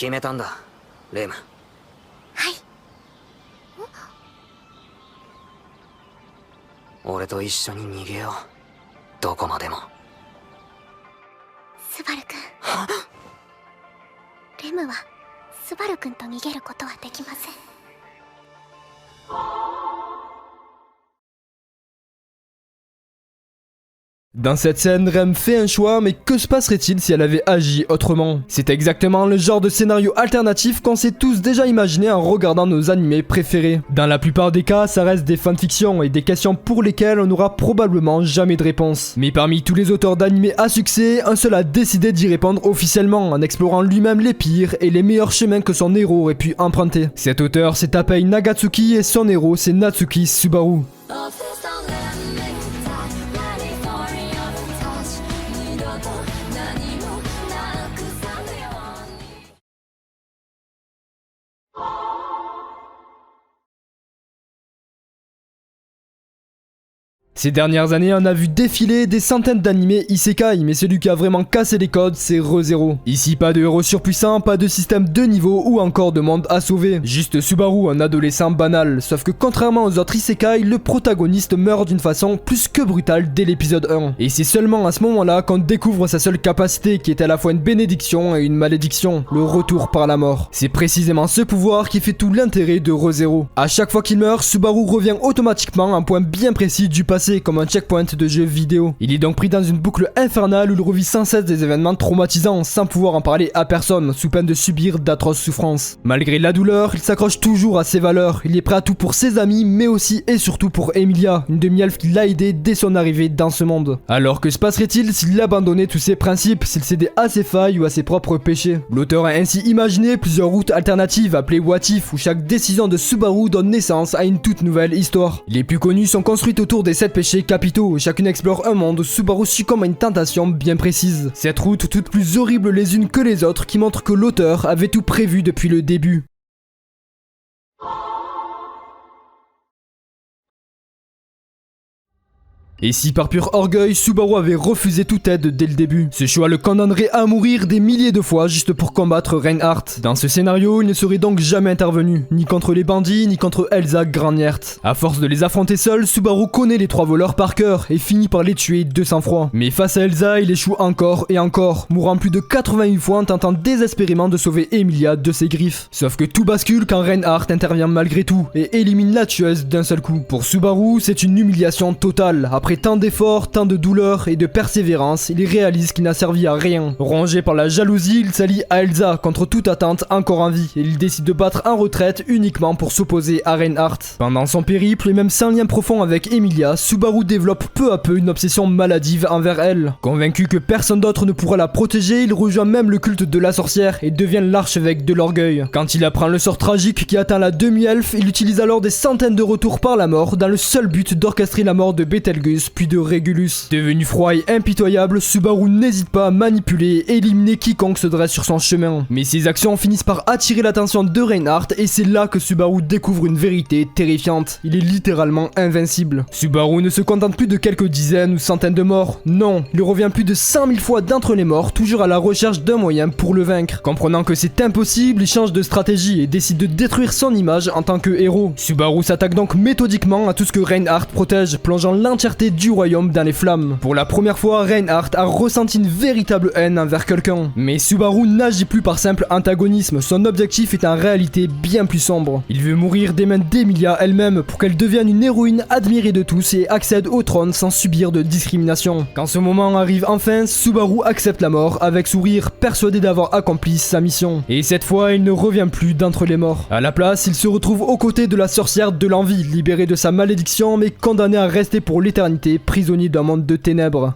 決めたんだ、レム。はい。俺と一緒に逃げよう。どこまでも。スバル君。レムはスバル君と逃げることはできません。Dans cette scène, Rem fait un choix, mais que se passerait-il si elle avait agi autrement? C'est exactement le genre de scénario alternatif qu'on s'est tous déjà imaginé en regardant nos animés préférés. Dans la plupart des cas, ça reste des fanfictions et des questions pour lesquelles on n'aura probablement jamais de réponse. Mais parmi tous les auteurs d'animés à succès, un seul a décidé d'y répondre officiellement en explorant lui-même les pires et les meilleurs chemins que son héros aurait pu emprunter. Cet auteur, c'est Tappei Nagatsuki et son héros, c'est Natsuki Subaru. Ces dernières années, on a vu défiler des centaines d'animés isekai, mais celui qui a vraiment cassé les codes, c'est Re:Zero. Ici, pas de héros surpuissants, pas de système de niveau ou encore de monde à sauver. Juste Subaru, un adolescent banal. Sauf que contrairement aux autres isekai, le protagoniste meurt d'une façon plus que brutale dès l'épisode 1. Et c'est seulement à ce moment-là qu'on découvre sa seule capacité, qui est à la fois une bénédiction et une malédiction, le retour par la mort. C'est précisément ce pouvoir qui fait tout l'intérêt de Re:Zero. À chaque fois qu'il meurt, Subaru revient automatiquement à un point bien précis du passé, comme un checkpoint de jeu vidéo. Il est donc pris dans une boucle infernale où il revit sans cesse des événements traumatisants sans pouvoir en parler à personne, sous peine de subir d'atroces souffrances. Malgré la douleur, il s'accroche toujours à ses valeurs. Il est prêt à tout pour ses amis, mais aussi et surtout pour Emilia, une demi-elfe qui l'a aidé dès son arrivée dans ce monde. Alors que se passerait-il s'il abandonnait tous ses principes, s'il cédait à ses failles ou à ses propres péchés? L'auteur a ainsi imaginé plusieurs routes alternatives appelées What If, où chaque décision de Subaru donne naissance à une toute nouvelle histoire. Les plus connues sont construites autour des 7 péchés capitaux, chacune explore un monde où Subaru succombe à une tentation bien précise. Cette route toutes plus horribles les unes que les autres qui montre que l'auteur avait tout prévu depuis le début. Et si par pur orgueil, Subaru avait refusé toute aide dès le début, ce choix le condamnerait à mourir des milliers de fois juste pour combattre Reinhardt. Dans ce scénario, il ne serait donc jamais intervenu, ni contre les bandits, ni contre Elsa Graniert. À force de les affronter seul, Subaru connaît les 3 voleurs par cœur et finit par les tuer de sang-froid. Mais face à Elsa, il échoue encore et encore, mourant plus de 88 fois en tentant désespérément de sauver Emilia de ses griffes. Sauf que tout bascule quand Reinhardt intervient malgré tout et élimine la tueuse d'un seul coup. Pour Subaru, c'est une humiliation totale. Après tant d'efforts, tant de douleurs et de persévérance, il réalise qu'il n'a servi à rien. Rongé par la jalousie, il s'allie à Elsa contre toute attente encore en vie et il décide de battre en retraite uniquement pour s'opposer à Reinhardt. Pendant son périple et même sans lien profond avec Emilia, Subaru développe peu à peu une obsession maladive envers elle. Convaincu que personne d'autre ne pourra la protéger, il rejoint même le culte de la sorcière et devient l'archevêque de l'orgueil. Quand il apprend le sort tragique qui atteint la demi-elfe, il utilise alors des centaines de retours par la mort dans le seul but d'orchestrer la mort de Betelgeuse puis de Regulus. Devenu froid et impitoyable, Subaru n'hésite pas à manipuler et éliminer quiconque se dresse sur son chemin. Mais ses actions finissent par attirer l'attention de Reinhardt et c'est là que Subaru découvre une vérité terrifiante. Il est littéralement invincible. Subaru ne se contente plus de quelques dizaines ou centaines de morts. Non, il revient plus de 100 000 fois d'entre les morts, toujours à la recherche d'un moyen pour le vaincre. Comprenant que c'est impossible, il change de stratégie et décide de détruire son image en tant que héros. Subaru s'attaque donc méthodiquement à tout ce que Reinhardt protège, plongeant l'entièreté du royaume dans les flammes. Pour la première fois, Reinhardt a ressenti une véritable haine envers quelqu'un. Mais Subaru n'agit plus par simple antagonisme, son objectif est en réalité bien plus sombre. Il veut mourir des mains d'Emilia elle-même pour qu'elle devienne une héroïne admirée de tous et accède au trône sans subir de discrimination. Quand ce moment arrive enfin, Subaru accepte la mort avec sourire, persuadé d'avoir accompli sa mission. Et cette fois, il ne revient plus d'entre les morts. À la place, il se retrouve aux côtés de la sorcière de l'envie, libérée de sa malédiction mais condamné à rester pour l'éternité prisonnier d'un monde de ténèbres.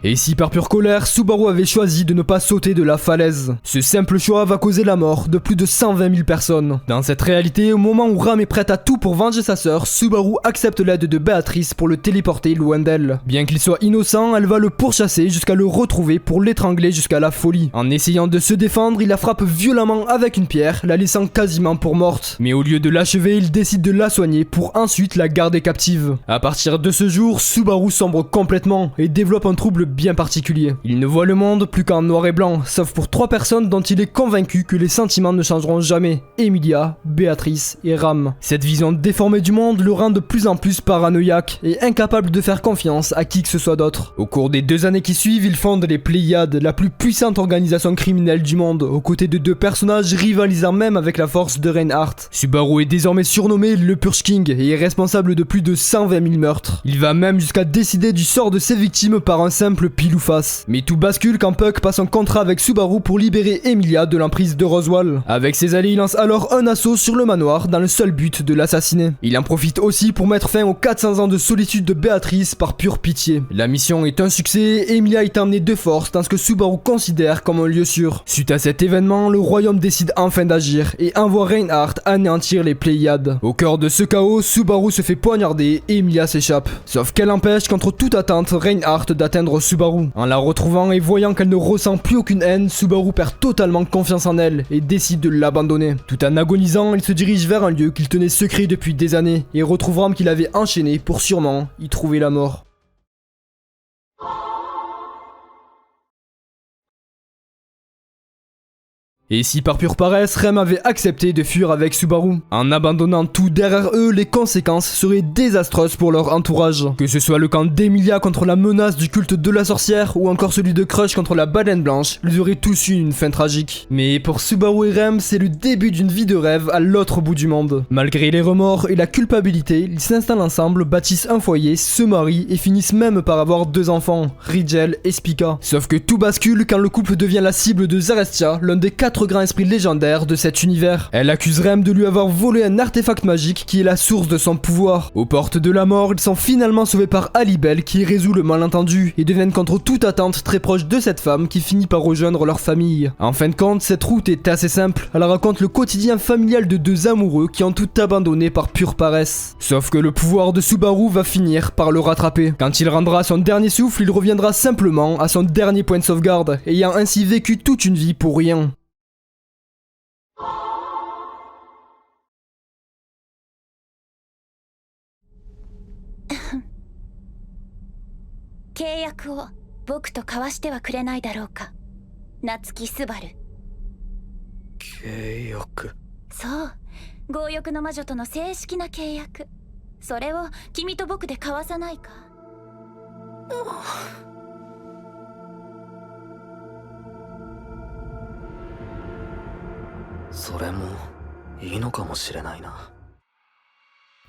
Et si par pure colère, Subaru avait choisi de ne pas sauter de la falaise, ce simple choix va causer la mort de plus de 120 000 personnes. Dans cette réalité, au moment où Ram est prête à tout pour venger sa sœur, Subaru accepte l'aide de Béatrice pour le téléporter loin d'elle. Bien qu'il soit innocent, elle va le pourchasser jusqu'à le retrouver pour l'étrangler jusqu'à la folie. En essayant de se défendre, il la frappe violemment avec une pierre, la laissant quasiment pour morte. Mais au lieu de l'achever, il décide de la soigner pour ensuite la garder captive. À partir de ce jour, Subaru sombre complètement et développe un trouble bien particulier. Il ne voit le monde plus qu'en noir et blanc, sauf pour 3 personnes dont il est convaincu que les sentiments ne changeront jamais: Emilia, Béatrice et Ram. Cette vision déformée du monde le rend de plus en plus paranoïaque et incapable de faire confiance à qui que ce soit d'autre. Au cours des 2 années qui suivent, il fonde les Pléiades, la plus puissante organisation criminelle du monde, aux côtés de 2 personnages rivalisant même avec la force de Reinhardt. Subaru est désormais surnommé le Purge King et est responsable de plus de 120 000 meurtres. Il va même jusqu'à décider du sort de ses victimes par un simple pile ou face. Mais tout bascule quand Puck passe un contrat avec Subaru pour libérer Emilia de l'emprise de Roswell. Avec ses alliés, il lance alors un assaut sur le manoir dans le seul but de l'assassiner. Il en profite aussi pour mettre fin aux 400 ans de solitude de Béatrice par pure pitié. La mission est un succès, Emilia est emmenée de force dans ce que Subaru considère comme un lieu sûr. Suite à cet événement, le royaume décide enfin d'agir et envoie Reinhardt anéantir les Pléiades. Au cœur de ce chaos, Subaru se fait poignarder et Emilia s'échappe. Sauf qu'elle empêche contre toute attente Reinhardt d'atteindre Subaru. En la retrouvant et voyant qu'elle ne ressent plus aucune haine, Subaru perd totalement confiance en elle et décide de l'abandonner. Tout en agonisant, il se dirige vers un lieu qu'il tenait secret depuis des années et retrouve Ram qu'il avait enchaîné pour sûrement y trouver la mort. Et si par pure paresse, Rem avait accepté de fuir avec Subaru. En abandonnant tout derrière eux, les conséquences seraient désastreuses pour leur entourage. Que ce soit le camp d'Emilia contre la menace du culte de la sorcière, ou encore celui de Crush contre la baleine blanche, ils auraient tous eu une fin tragique. Mais pour Subaru et Rem, c'est le début d'une vie de rêve à l'autre bout du monde. Malgré les remords et la culpabilité, ils s'installent ensemble, bâtissent un foyer, se marient et finissent même par avoir 2 enfants, Rigel et Spica. Sauf que tout bascule quand le couple devient la cible de Zarestia, l'un des 4 grands esprits légendaires de cet univers. Elle accuse Rem de lui avoir volé un artefact magique qui est la source de son pouvoir. Aux portes de la mort, ils sont finalement sauvés par Alibel qui résout le malentendu et deviennent contre toute attente très proches de cette femme qui finit par rejoindre leur famille. En fin de compte, cette route est assez simple. Elle raconte le quotidien familial de 2 amoureux qui ont tout abandonné par pure paresse. Sauf que le pouvoir de Subaru va finir par le rattraper. Quand il rendra son dernier souffle, il reviendra simplement à son dernier point de sauvegarde, ayant ainsi vécu toute une vie pour rien. 契約を僕と交わしてはくれないだろうか、夏木スバル。契約？そう、強欲の魔女との正式な契約。それを君と僕で交わさないか？それもいいのかもしれないな。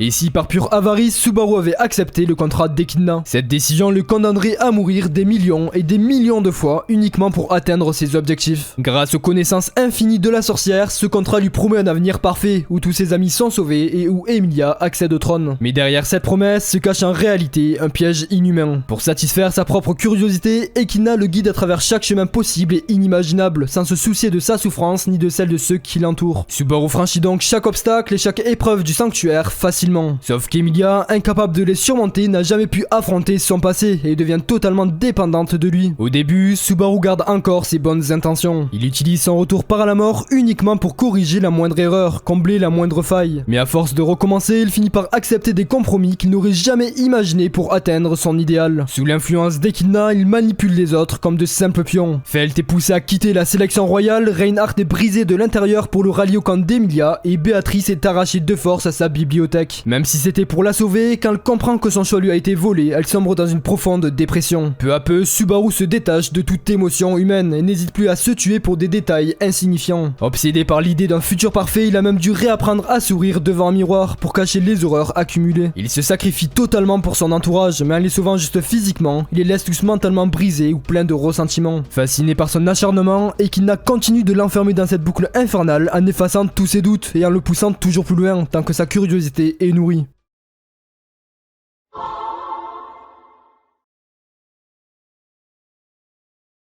Et si par pure avarice, Subaru avait accepté le contrat d'Echidna, cette décision le condamnerait à mourir des millions et des millions de fois uniquement pour atteindre ses objectifs. Grâce aux connaissances infinies de la sorcière, ce contrat lui promet un avenir parfait où tous ses amis sont sauvés et où Emilia accède au trône. Mais derrière cette promesse se cache en réalité un piège inhumain. Pour satisfaire sa propre curiosité, Echidna le guide à travers chaque chemin possible et inimaginable, sans se soucier de sa souffrance ni de celle de ceux qui l'entourent. Subaru franchit donc chaque obstacle et chaque épreuve du sanctuaire facilement. Sauf qu'Emilia, incapable de les surmonter, n'a jamais pu affronter son passé et devient totalement dépendante de lui. Au début, Subaru garde encore ses bonnes intentions. Il utilise son retour par la mort uniquement pour corriger la moindre erreur, combler la moindre faille. Mais à force de recommencer, il finit par accepter des compromis qu'il n'aurait jamais imaginés pour atteindre son idéal. Sous l'influence d'Echidna, il manipule les autres comme de simples pions. Felt est poussé à quitter la sélection royale, Reinhardt est brisé de l'intérieur pour le rallier au camp d'Emilia et Béatrice est arrachée de force à sa bibliothèque. Même si c'était pour la sauver, quand elle comprend que son choix lui a été volé, elle sombre dans une profonde dépression. Peu à peu, Subaru se détache de toute émotion humaine et n'hésite plus à se tuer pour des détails insignifiants. Obsédé par l'idée d'un futur parfait, il a même dû réapprendre à sourire devant un miroir pour cacher les horreurs accumulées. Il se sacrifie totalement pour son entourage, mais en les sauvant juste physiquement, il les laisse tous mentalement brisés ou pleins de ressentiments. Fasciné par son acharnement, Echidna continue de l'enfermer dans cette boucle infernale en effaçant tous ses doutes et en le poussant toujours plus loin tant que sa curiosité est nourrie.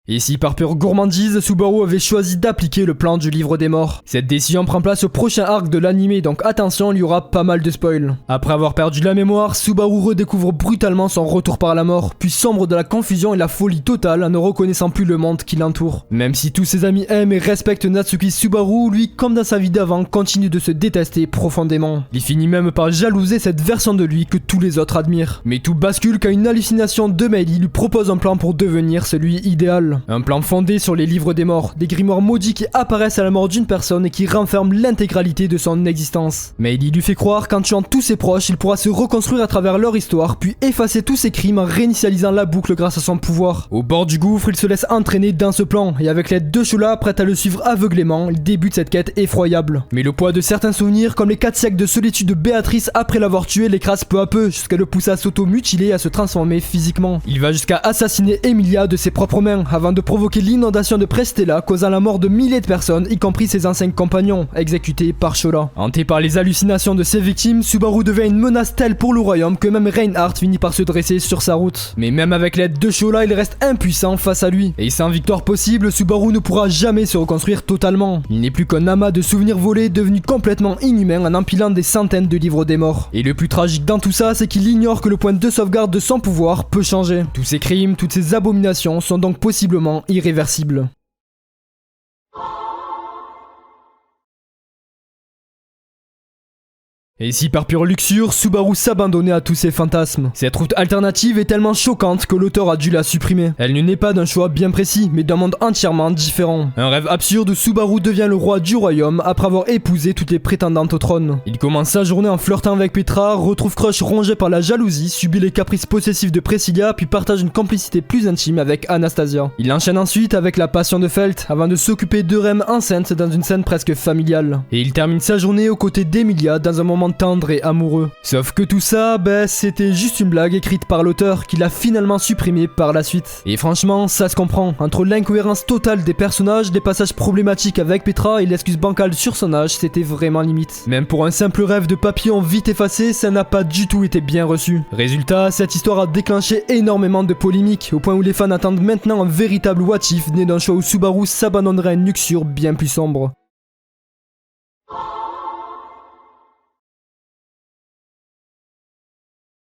Et si par pure gourmandise, Subaru avait choisi d'appliquer le plan du livre des morts. Cette décision prend place au prochain arc de l'anime, donc attention, il y aura pas mal de spoils. Après avoir perdu la mémoire, Subaru redécouvre brutalement son retour par la mort, puis sombre de la confusion et la folie totale en ne reconnaissant plus le monde qui l'entoure. Même si tous ses amis aiment et respectent Natsuki, Subaru, lui, comme dans sa vie d'avant, continue de se détester profondément. Il finit même par jalouser cette version de lui que tous les autres admirent. Mais tout bascule quand une hallucination de Meili lui propose un plan pour devenir celui idéal. Un plan fondé sur les livres des morts, des grimoires maudits qui apparaissent à la mort d'une personne et qui renferment l'intégralité de son existence. Mais il lui fait croire qu'en tuant tous ses proches, il pourra se reconstruire à travers leur histoire, puis effacer tous ses crimes en réinitialisant la boucle grâce à son pouvoir. Au bord du gouffre, il se laisse entraîner dans ce plan, et avec l'aide de Shola, prête à le suivre aveuglément, il débute cette quête effroyable. Mais le poids de certains souvenirs, comme les 4 siècles de solitude de Béatrice après l'avoir tué, l'écrase peu à peu, jusqu'à le pousser à s'auto-mutiler et à se transformer physiquement. Il va jusqu'à assassiner Emilia de ses propres mains, avant de provoquer l'inondation de Prestella, causant la mort de milliers de personnes, y compris ses anciens compagnons, exécutés par Shola. Hanté par les hallucinations de ses victimes, Subaru devient une menace telle pour le royaume que même Reinhardt finit par se dresser sur sa route. Mais même avec l'aide de Shola, il reste impuissant face à lui. Et sans victoire possible, Subaru ne pourra jamais se reconstruire totalement. Il n'est plus qu'un amas de souvenirs volés, devenu complètement inhumain en empilant des centaines de livres des morts. Et le plus tragique dans tout ça, c'est qu'il ignore que le point de sauvegarde de son pouvoir peut changer. Tous ces crimes, toutes ces abominations sont donc possiblement irréversible. Et si par pure luxure, Subaru s'abandonnait à tous ses fantasmes. Cette route alternative est tellement choquante que l'auteur a dû la supprimer. Elle ne naît pas d'un choix bien précis, mais d'un monde entièrement différent. Un rêve absurde, Subaru devient le roi du royaume après avoir épousé toutes les prétendantes au trône. Il commence sa journée en flirtant avec Petra, retrouve Crush rongé par la jalousie, subit les caprices possessifs de Priscilla, puis partage une complicité plus intime avec Anastasia. Il enchaîne ensuite avec la passion de Felt, avant de s'occuper d'Eurem enceinte dans une scène presque familiale. Et il termine sa journée aux côtés d'Emilia dans un moment tendre et amoureux. Sauf que tout ça, c'était juste une blague écrite par l'auteur qui l'a finalement supprimée par la suite. Et franchement, ça se comprend. Entre l'incohérence totale des personnages, les passages problématiques avec Petra et l'excuse bancale sur son âge, c'était vraiment limite. Même pour un simple rêve de papillon vite effacé, ça n'a pas du tout été bien reçu. Résultat, cette histoire a déclenché énormément de polémiques, au point où les fans attendent maintenant un véritable what if né d'un choix où Subaru s'abandonnerait à une luxure bien plus sombre.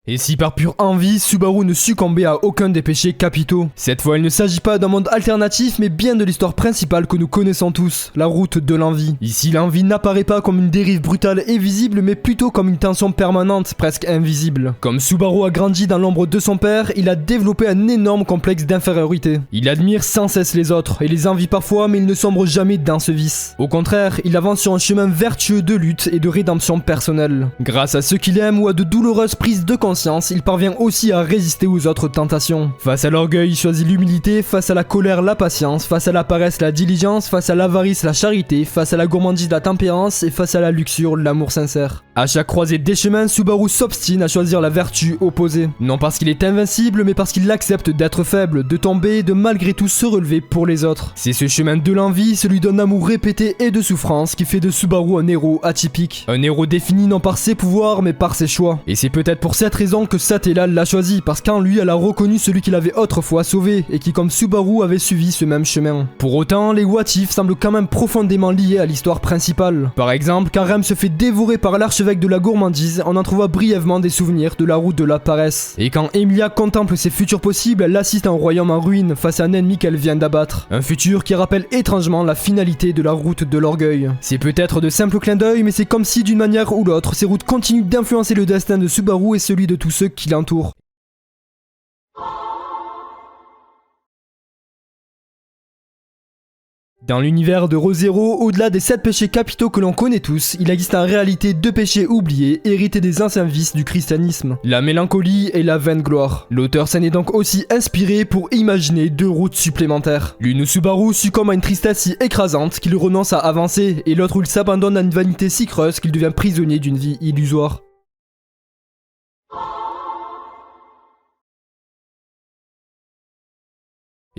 Et si par pure envie, Subaru ne succombait à aucun des péchés capitaux. Cette fois, il ne s'agit pas d'un monde alternatif, mais bien de l'histoire principale que nous connaissons tous, la route de l'envie. Ici, l'envie n'apparaît pas comme une dérive brutale et visible, mais plutôt comme une tension permanente, presque invisible. Comme Subaru a grandi dans l'ombre de son père, il a développé un énorme complexe d'infériorité. Il admire sans cesse les autres, et les envie parfois, mais il ne sombre jamais dans ce vice. Au contraire, il avance sur un chemin vertueux de lutte et de rédemption personnelle. Grâce à ceux qu'il aime ou à de douloureuses prises de conscience, il parvient aussi à résister aux autres tentations. Face à l'orgueil, il choisit l'humilité, face à la colère, la patience, face à la paresse, la diligence, face à l'avarice, la charité, face à la gourmandise, la tempérance et face à la luxure, l'amour sincère. À chaque croisée des chemins, Subaru s'obstine à choisir la vertu opposée. Non parce qu'il est invincible, mais parce qu'il accepte d'être faible, de tomber et de malgré tout se relever pour les autres. C'est ce chemin de l'envie, celui d'un amour répété et de souffrance qui fait de Subaru un héros atypique. Un héros défini non par ses pouvoirs, mais par ses choix. Et c'est peut-être pour cette raison que Satella l'a choisi, parce qu'en lui elle a reconnu celui qu'il avait autrefois sauvé, et qui comme Subaru avait suivi ce même chemin. Pour autant, les what if semblent quand même profondément liés à l'histoire principale. Par exemple, quand Rem se fait dévorer par l'archevêque de la gourmandise, on en trouve brièvement des souvenirs de la route de la paresse. Et quand Emilia contemple ses futurs possibles, elle assiste à un royaume en ruine face à un ennemi qu'elle vient d'abattre. Un futur qui rappelle étrangement la finalité de la route de l'orgueil. C'est peut-être de simples clins d'œil, mais c'est comme si d'une manière ou l'autre, ces routes continuent d'influencer le destin de Subaru et celui de tous ceux qui l'entourent. Dans l'univers de Re:Zero, au-delà des 7 péchés capitaux que l'on connaît tous, il existe en réalité 2 péchés oubliés, hérités des anciens vices du christianisme, la mélancolie et la vaine gloire. L'auteur s'en est donc aussi inspiré pour imaginer 2 routes supplémentaires. L'une où Subaru succombe à une tristesse si écrasante qu'il renonce à avancer, et l'autre où il s'abandonne à une vanité si creuse qu'il devient prisonnier d'une vie illusoire.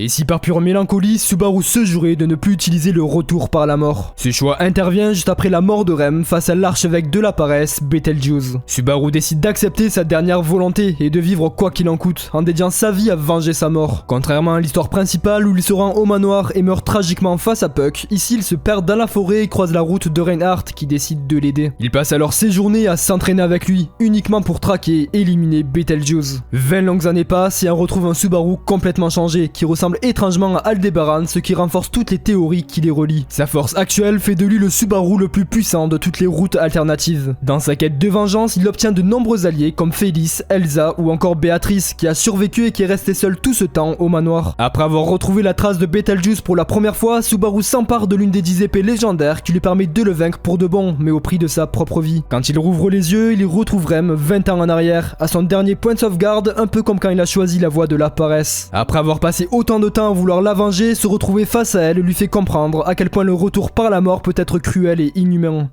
Et si par pure mélancolie, Subaru se jurait de ne plus utiliser le retour par la mort. Ce choix intervient juste après la mort de Rem face à l'archevêque de la paresse, Betelgeuse. Subaru décide d'accepter sa dernière volonté et de vivre quoi qu'il en coûte, en dédiant sa vie à venger sa mort. Contrairement à l'histoire principale où il se rend au manoir et meurt tragiquement face à Puck, ici il se perd dans la forêt et croise la route de Reinhardt qui décide de l'aider. Il passe alors ses journées à s'entraîner avec lui, uniquement pour traquer et éliminer Betelgeuse. 20 longues années passent et on retrouve un Subaru complètement changé, qui ressemble étrangement à Aldebaran, ce qui renforce toutes les théories qui les relient. Sa force actuelle fait de lui le Subaru le plus puissant de toutes les routes alternatives. Dans sa quête de vengeance, il obtient de nombreux alliés comme Félix, Elsa ou encore Béatrice, qui a survécu et qui est restée seule tout ce temps au manoir. Après avoir retrouvé la trace de Betelgeuse pour la première fois, Subaru s'empare de l'une des 10 épées légendaires qui lui permet de le vaincre pour de bon, mais au prix de sa propre vie. Quand il rouvre les yeux, il y retrouve Rem 20 ans en arrière, à son dernier point de sauvegarde, un peu comme quand il a choisi la voie de la paresse. Après avoir passé autant de temps à vouloir la venger, se retrouver face à elle lui fait comprendre à quel point le retour par la mort peut être cruel et inhumain.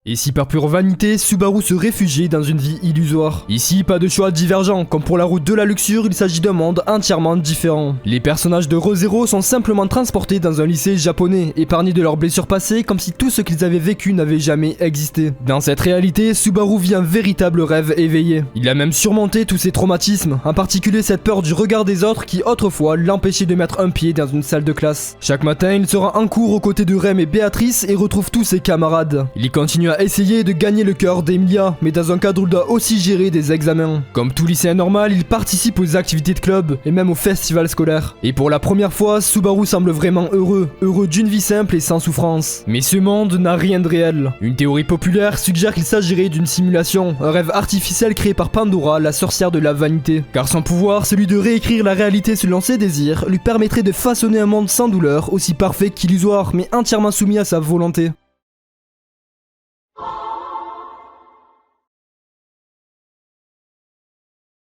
Et si par pure vanité, Subaru se réfugiait dans une vie illusoire. Ici, pas de choix divergent, comme pour la route de la luxure, il s'agit d'un monde entièrement différent. Les personnages de Re:Zero sont simplement transportés dans un lycée japonais, épargnés de leurs blessures passées, comme si tout ce qu'ils avaient vécu n'avait jamais existé. Dans cette réalité, Subaru vit un véritable rêve éveillé. Il a même surmonté tous ses traumatismes, en particulier cette peur du regard des autres qui autrefois l'empêchait de mettre un pied dans une salle de classe. Chaque matin, il se rend en cours aux côtés de Rem et Béatrice et retrouve tous ses camarades. Il y continue à essayer de gagner le cœur d'Emilia, mais dans un cadre où il doit aussi gérer des examens. Comme tout lycéen normal, il participe aux activités de club et même aux festivals scolaires. Et pour la première fois, Subaru semble vraiment heureux d'une vie simple et sans souffrance. Mais ce monde n'a rien de réel. Une théorie populaire suggère qu'il s'agirait d'une simulation, un rêve artificiel créé par Pandora, la sorcière de la vanité. Car son pouvoir, celui de réécrire la réalité selon ses désirs, lui permettrait de façonner un monde sans douleur, aussi parfait qu'illusoire, mais entièrement soumis à sa volonté.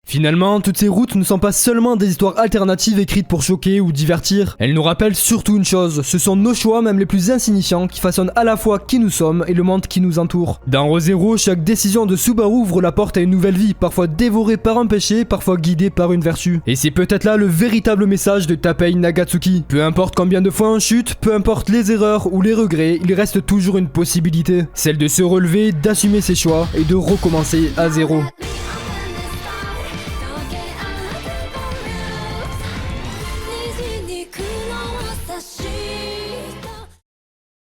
Finalement, toutes ces routes ne sont pas seulement des histoires alternatives écrites pour choquer ou divertir. Elles nous rappellent surtout une chose, ce sont nos choix, même les plus insignifiants, qui façonnent à la fois qui nous sommes et le monde qui nous entoure. Dans Re:Zero, chaque décision de Subaru ouvre la porte à une nouvelle vie, parfois dévorée par un péché, parfois guidée par une vertu. Et c'est peut-être là le véritable message de Tapei Nagatsuki. Peu importe combien de fois on chute, peu importe les erreurs ou les regrets, il reste toujours une possibilité. Celle de se relever, d'assumer ses choix et de recommencer à zéro.